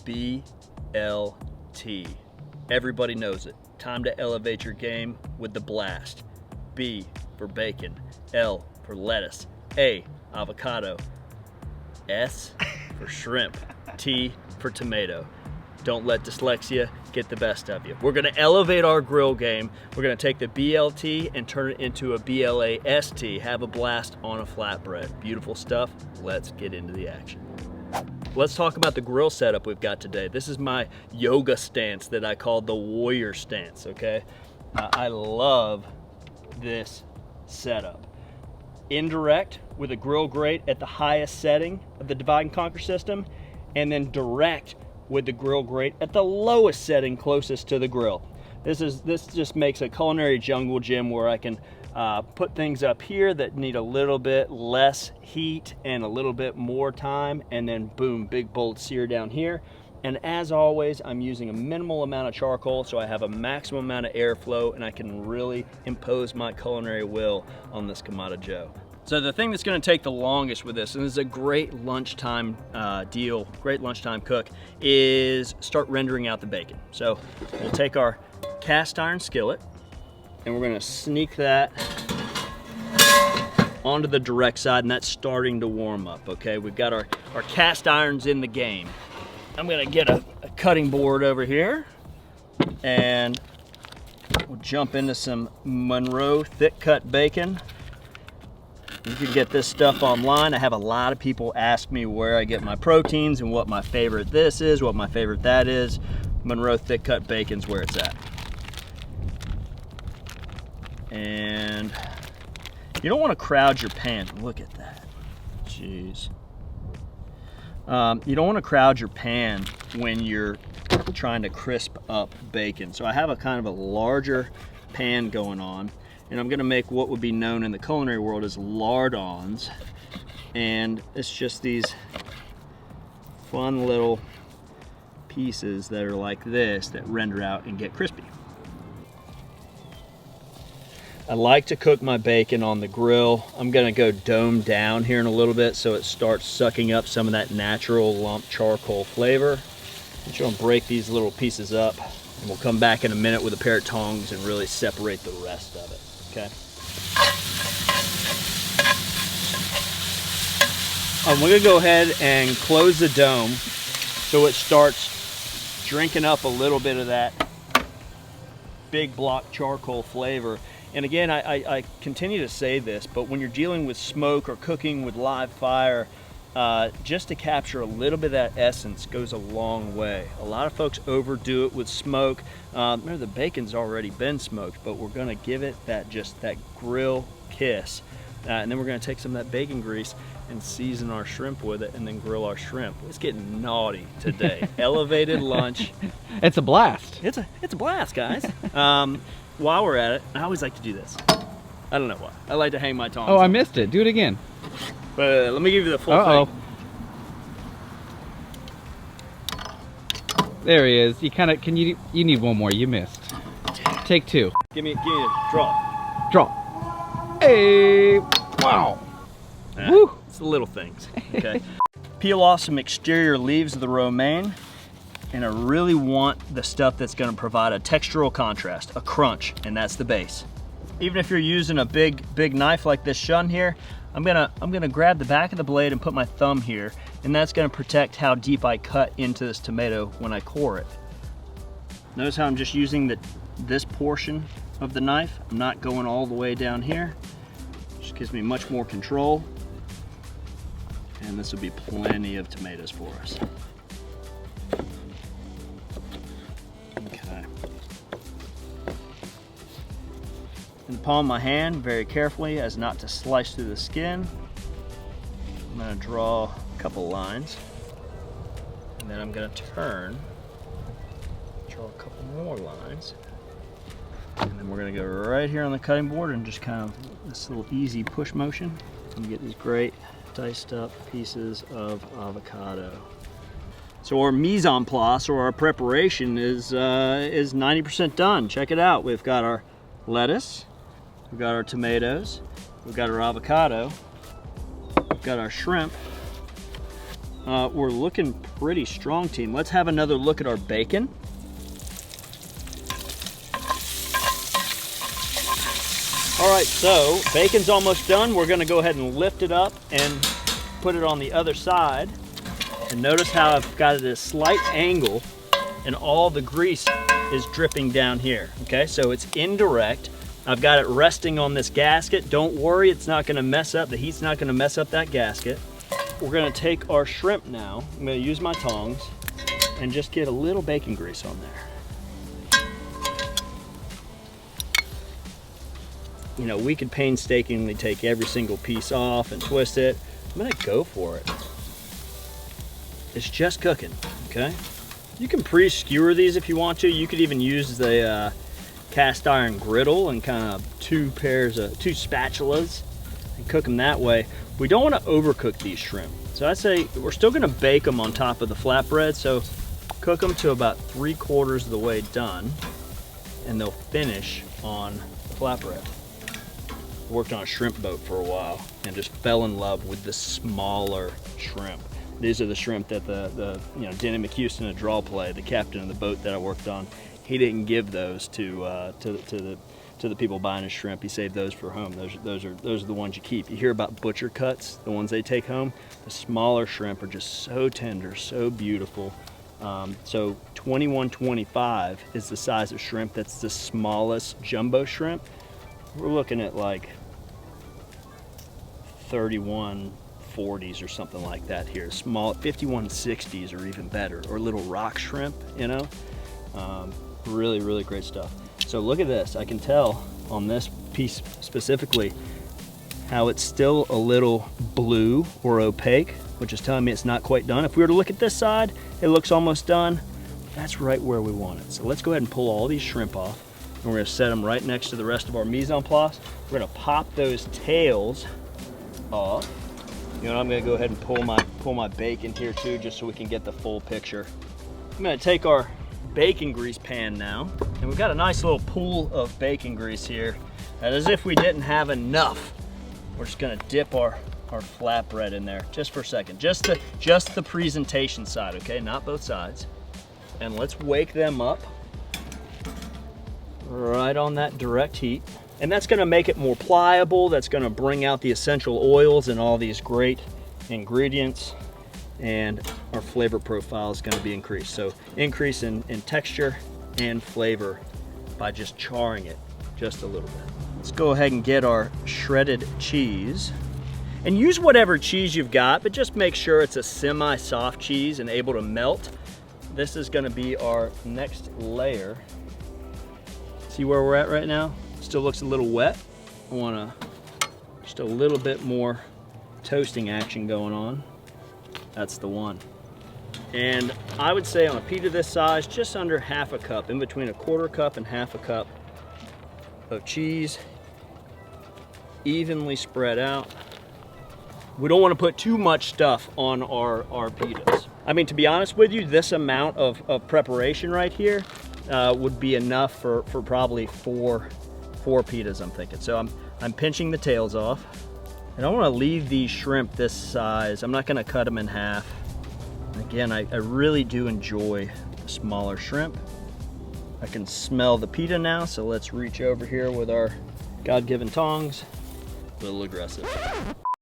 B.L.T. Everybody knows it. Time to elevate your game with the BLAST. B for bacon, L for lettuce, A, avocado, S for shrimp, T for tomato. Don't let dyslexia get the best of you. We're gonna elevate our grill game. We're gonna take the BLT and turn it into a B.L.A.S.T. Have a blast on a flatbread. Beautiful stuff. Let's get into the action. Let's talk about the grill setup we've got today. This is my yoga stance that I call the warrior stance, okay? I love this setup. Indirect with a grill grate at the highest setting of the divide and conquer system, and then direct with the grill grate at the lowest setting closest to the grill. This just makes a culinary jungle gym where I can put things up here that need a little bit less heat and a little bit more time, and then boom, big bold sear down here. And as always, I'm using a minimal amount of charcoal so I have a maximum amount of airflow and I can really impose my culinary will on this Kamado Joe. So the thing that's gonna take the longest with this, and this is a great lunchtime deal, great lunchtime cook, is start rendering out the bacon. So we'll take our cast iron skillet and we're gonna sneak that onto the direct side, and that's starting to warm up, okay? We've got our cast irons in the game. I'm gonna get a cutting board over here and we'll jump into some Monroe thick cut bacon. You can get this stuff online. I have a lot of people ask me where I get my proteins and what my favorite this is, what my favorite that is. Monroe thick cut bacon's where it's at. And you don't want to crowd your pan. Look at that. Jeez. You don't want to crowd your pan when you're trying to crisp up bacon. So I have a kind of a larger pan going on, and I'm gonna make what would be known in the culinary world as lardons. And it's just these fun little pieces that are like this that render out and get crispy. I like to cook my bacon on the grill. I'm gonna go dome down here in a little bit so it starts sucking up some of that natural lump charcoal flavor. I'm just gonna break these little pieces up, and we'll come back in a minute with a pair of tongs and really separate the rest of it, okay? I'm gonna go ahead and close the dome so it starts drinking up a little bit of that big block charcoal flavor. And again, I continue to say this, but when you're dealing with smoke or cooking with live fire, just to capture a little bit of that essence goes a long way. A lot of folks overdo it with smoke. Remember, the bacon's already been smoked, but we're gonna give it that grill kiss. And then we're gonna take some of that bacon grease and season our shrimp with it and then grill our shrimp. It's getting naughty today. Elevated lunch. It's a blast. It's a blast, guys. While we're at it, I always like to do this. I don't know why. I like to hang my tongs. Oh, I missed it. Do it again. But let me give you the full thing. There he is. You need one more. You missed. Take two. Give me a draw. Draw. Hey, wow. Woo. It's the little things, okay? Peel off some exterior leaves of the romaine, and I really want the stuff that's gonna provide a textural contrast, a crunch, and that's the base. Even if you're using a big knife like this shun here, I'm gonna grab the back of the blade and put my thumb here, and that's gonna protect how deep I cut into this tomato when I core it. Notice how I'm just using this portion of the knife. I'm not going all the way down here. Just gives me much more control. And this will be plenty of tomatoes for us. Okay. In the palm of my hand, very carefully, as not to slice through the skin. I'm gonna draw a couple lines. And then I'm gonna draw a couple more lines. And then we're gonna go right here on the cutting board and just kind of this little easy push motion and get these great diced up pieces of avocado. So our mise en place, or our preparation, is 90% done. Check it out. We've got our lettuce, we've got our tomatoes, we've got our avocado, we've got our shrimp, we're looking pretty strong, team. Let's have another look at our bacon. All right, so bacon's almost done. We're gonna go ahead and lift it up and put it on the other side. And notice how I've got it at a slight angle and all the grease is dripping down here, okay? So it's indirect. I've got it resting on this gasket. Don't worry, it's not gonna mess up. The heat's not gonna mess up that gasket. We're gonna take our shrimp now. I'm gonna use my tongs and just get a little bacon grease on there. You know, we could painstakingly take every single piece off and twist it. I'm gonna go for it. It's just cooking, okay? You can pre-skewer these if you want to. You could even use the cast iron griddle and kind of two spatulas and cook them that way. We don't want to overcook these shrimp. So I'd say we're still gonna bake them on top of the flatbread. So cook them to about 3/4 of the way done and they'll finish on the flatbread. Worked on a shrimp boat for a while and just fell in love with the smaller shrimp. These are the shrimp that the Denny McHouston at Draw Play, the captain of the boat that I worked on, he didn't give those to the people buying his shrimp. He saved those for home. Those are the ones you keep. You hear about butcher cuts, the ones they take home. The smaller shrimp are just so tender, so beautiful. So 2125 is the size of shrimp. That's the smallest jumbo shrimp. We're looking at like 3140s or something like that here. Small 5160s are even better, or little rock shrimp, you know. Really, really great stuff. So look at this. I can tell on this piece specifically how it's still a little blue or opaque, which is telling me it's not quite done. If we were to look at this side, it looks almost done. That's right where we want it. So let's go ahead and pull all these shrimp off. And we're gonna set them right next to the rest of our mise en place. We're gonna pop those tails off. You know, I'm gonna go ahead and pull my bacon here too, just so we can get the full picture. I'm gonna take our bacon grease pan now, and we've got a nice little pool of bacon grease here. And as if we didn't have enough, we're just gonna dip our flatbread in there just for a second. Just the presentation side, okay? Not both sides. And let's wake them up right on that direct heat. And that's gonna make it more pliable. That's gonna bring out the essential oils and all these great ingredients, and our flavor profile is gonna be increased. So increase in texture and flavor by just charring it just a little bit. Let's go ahead and get our shredded cheese. And use whatever cheese you've got, but just make sure it's a semi-soft cheese and able to melt. This is gonna be our next layer. See where we're at right now? Still looks a little wet. I want just a little bit more toasting action going on. That's the one. And I would say on a pita this size, just under half a cup, in between a 1/4 cup and half a cup of cheese, evenly spread out. We don't want to put too much stuff on our pitas. I mean, to be honest with you, this amount of preparation right here would be enough for probably four pitas, I'm thinking. So I'm pinching the tails off. And I want to leave these shrimp this size. I'm not going to cut them in half. And again, I really do enjoy the smaller shrimp. I can smell the pita now, so let's reach over here with our God-given tongs. A little aggressive.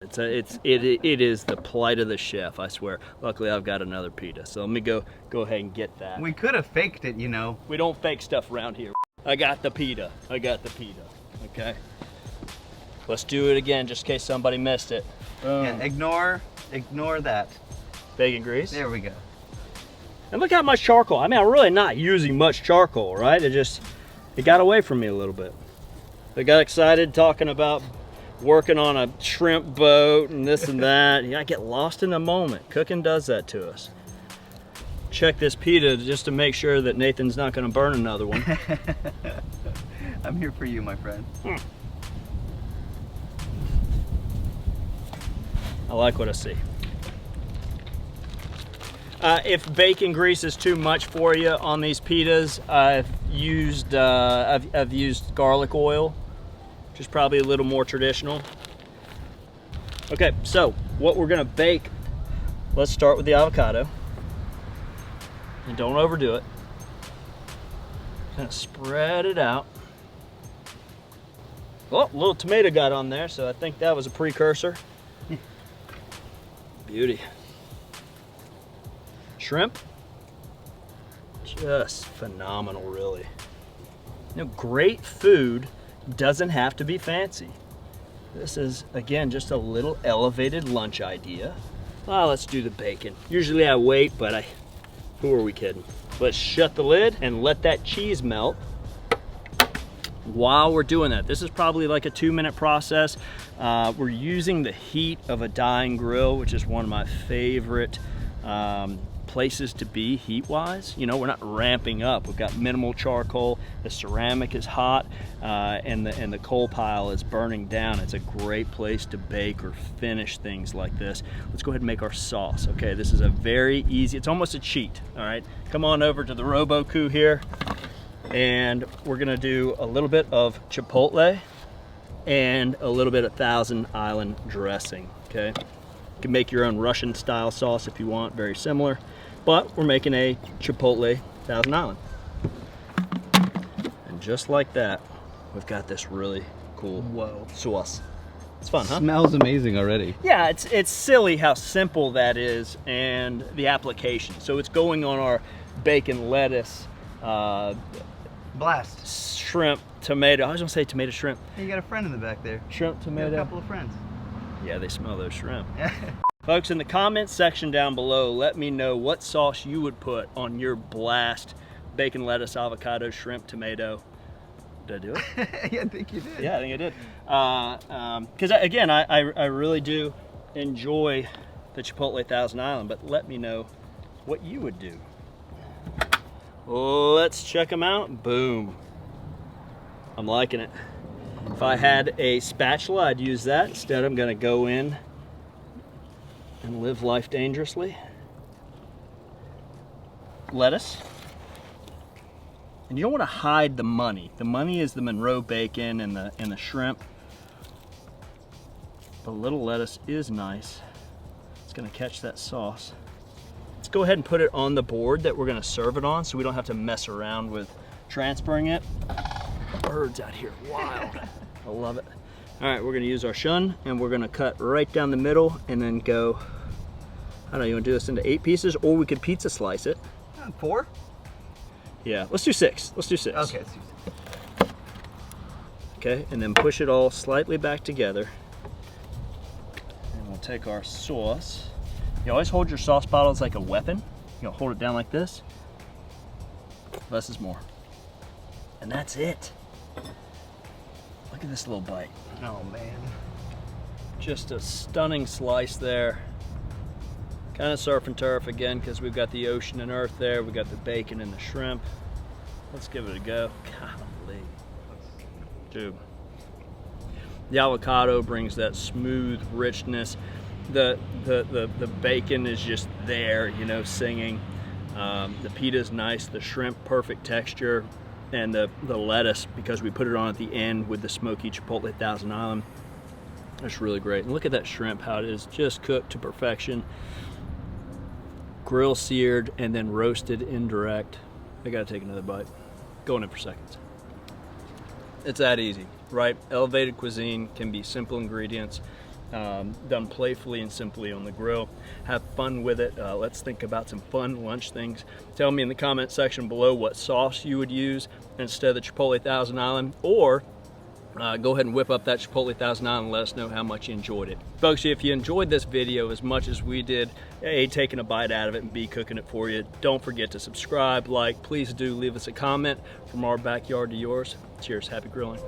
It is the plight of the chef, I swear. Luckily, I've got another pita, so let me go ahead and get that. We could have faked it, you know. We don't fake stuff around here. I got the pita. Okay. Let's do it again, just in case somebody missed it. Boom. Yeah, ignore that. Bacon grease. There we go. And look how much charcoal. I mean, I'm really not using much charcoal, right? It got away from me a little bit. I got excited talking about working on a shrimp boat and this and that. I get lost in the moment. Cooking does that to us. Check this pita just to make sure that Nathan's not going to burn another one. I'm here for you, my friend. I like what I see. If bacon grease is too much for you on these pitas, I've used garlic oil, which is probably a little more traditional. Okay, so what we're gonna bake let's start with the avocado. And don't overdo it. Kind of spread it out. Oh, a little tomato got on there, so I think that was a precursor. Beauty. Shrimp. Just phenomenal, really. You know, great food doesn't have to be fancy. This is, again, just a little elevated lunch idea. Oh, let's do the bacon. Usually I wait, but who are we kidding? Let's shut the lid and let that cheese melt. While we're doing that, this is probably like a 2-minute process. We're using the heat of a dying grill, which is one of my favorite places to be heat-wise. You know, we're not ramping up. We've got minimal charcoal. The ceramic is hot, and the coal pile is burning down. It's a great place to bake or finish things like this. Let's go ahead and make our sauce. Okay, this is a very easy. It's almost a cheat. All right, come on over to the Roku here. And we're gonna do a little bit of Chipotle and a little bit of Thousand Island dressing, okay? You can make your own Russian style sauce if you want, very similar, but we're making a Chipotle Thousand Island. And just like that, we've got this really cool sauce. It's fun, huh? Smells amazing already. Yeah, it's silly how simple that is and the application. So it's going on our bacon, lettuce, B.L.A.S.T. shrimp, tomato. I was gonna say tomato shrimp. Hey, you got a friend in the back there. Shrimp, tomato. You got a couple of friends. Yeah, they smell those shrimp. Folks, in the comments section down below, let me know what sauce you would put on your B.L.A.S.T. bacon, lettuce, avocado, shrimp, tomato. Did I do it? Yeah, I think you did. Yeah, I think I did. Because again, I really do enjoy the Chipotle Thousand Island, but let me know what you would do. Let's check them out. Boom. I'm liking it. If I had a spatula, I'd use that. Instead, I'm gonna go in and live life dangerously. Lettuce. And you don't want to hide the money. The money is the Monroe bacon and the shrimp. But a little lettuce is nice. It's gonna catch that sauce. Let's go ahead and put it on the board that we're gonna serve it on so we don't have to mess around with transferring it. Birds out here, wild. I love it. All right, we're gonna use our shun and we're gonna cut right down the middle and then go, I don't know, you wanna do this into 8 pieces or we could pizza slice it. 4? Yeah, let's do 6. Let's do 6. Okay, let's do 6. Okay, and then push it all slightly back together. And we'll take our sauce. You always hold your sauce bottles like a weapon. You hold it down like this. Less is more. And that's it. Look at this little bite. Oh man. Just a stunning slice there. Kind of surf and turf again because we've got the ocean and earth there. We've got the bacon and the shrimp. Let's give it a go. Golly. Dude. The avocado brings that smooth richness. The bacon is just there, you know, singing. The pita is nice. The shrimp, perfect texture. And the lettuce, because we put it on at the end with the smoky Chipotle Thousand Island. That's really great. And look at that shrimp, how it is just cooked to perfection. Grill seared and then roasted indirect. I gotta take another bite. Going in for seconds. It's that easy, right? Elevated cuisine can be simple ingredients, done playfully and simply on the grill. Have fun with it. Let's think about some fun lunch things. Tell me in the comment section below what sauce you would use instead of the Chipotle Thousand Island, or go ahead and whip up that Chipotle Thousand Island and let us know how much you enjoyed it. Folks, if you enjoyed this video as much as we did, A, taking a bite out of it, and B, cooking it for you, don't forget to subscribe, like, please do leave us a comment from our backyard to yours. Cheers, happy grilling.